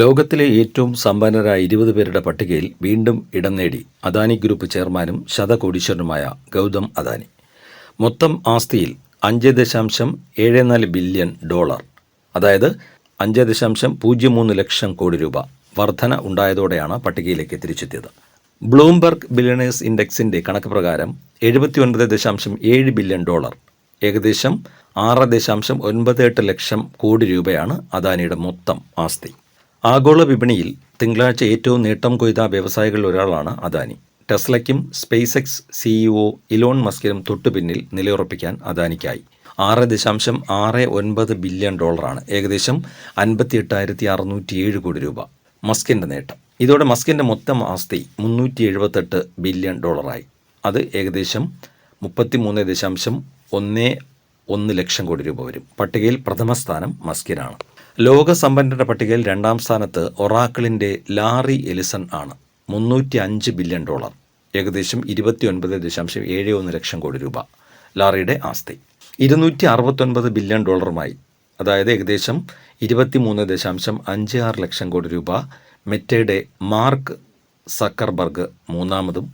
ലോകത്തിലെ ഏറ്റവും സമ്പന്നരായ 20 പേരുടെ പട്ടികയിൽ വീണ്ടും ഇടം നേടി അദാനി ഗ്രൂപ്പ് ചെയർമാനും ശതകോടീശ്വരനുമായ ഗൗതം അദാനി. മൊത്തം ആസ്തിയിൽ 5.74 ബില്യൺ ഡോളർ, അതായത് 5.03 ലക്ഷം കോടി രൂപ വർധന ഉണ്ടായതോടെയാണ് പട്ടികയിലേക്ക് തിരിച്ചെത്തിയത്. ബ്ലൂംബർഗ് ബില്യണേഴ്സ് ഇൻഡെക്സിന്റെ കണക്ക് പ്രകാരം 79.7 ബില്യൺ ഡോളർ, ഏകദേശം 6.98 ലക്ഷം കോടി രൂപയാണ് അദാനിയുടെ മൊത്തം ആസ്തി. ആഗോള വിപണിയിൽ തിങ്കളാഴ്ച ഏറ്റവും നേട്ടം കൊയ്ത വ്യവസായികളിൽ ഒരാളാണ് അദാനി. ടെസ്ലയ്ക്കും സ്പേസ് എക്സ് CEO ഇലോൺ മസ്കിനും തൊട്ടുപിന്നിൽ നിലയുറപ്പിക്കാൻ അദാനിക്കായി. 6.69 ബില്യൺ ഡോളറാണ്, ഏകദേശം 58,607 കോടി രൂപ മസ്കിൻ്റെ നേട്ടം. ഇതോടെ മസ്കിൻ്റെ മൊത്തം ആസ്തി 378 ബില്യൺ ഡോളറായി. അത് ഏകദേശം 33.11 ലക്ഷം കോടി രൂപ വരും. പട്ടികയിൽ പ്രഥമ സ്ഥാനം മസ്കിനാണ്. ലോക സമ്പന്നരുടെ പട്ടികയിൽ 2ാം സ്ഥാനത്ത് ഒറാക്കിളിൻ്റെ ലാറി എലിസൺ ആണ്. 305 ബില്യൺ ഡോളർ, ഏകദേശം 29.71 ലക്ഷം കോടി രൂപ ലാറിയുടെ ആസ്തി. 269 ബില്യൺ ഡോളറുമായി, അതായത് ഏകദേശം 23.56 ലക്ഷം കോടി രൂപ മെറ്റയുടെ മാർക്ക് സക്കർബർഗ് മൂന്നാമതും.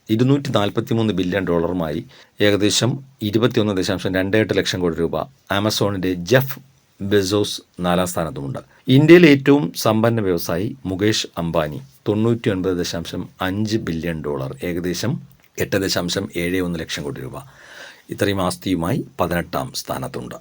243 ബില്യൺ ഡോളറുമായി ഏകദേശം 21.28 ലക്ഷം കോടി രൂപ ആമസോണിൻ്റെ ജെഫ് ബെസോസ് 4ാം സ്ഥാനത്തുമുണ്ട്. ഇന്ത്യയിലെ ഏറ്റവും സമ്പന്ന വ്യവസായി മുകേഷ് അംബാനി 99.5 ബില്യൺ ഡോളർ, ഏകദേശം 8.71 ലക്ഷം കോടി രൂപ ഇത്രയും ആസ്തിയുമായി 18ാം സ്ഥാനത്തുണ്ട്.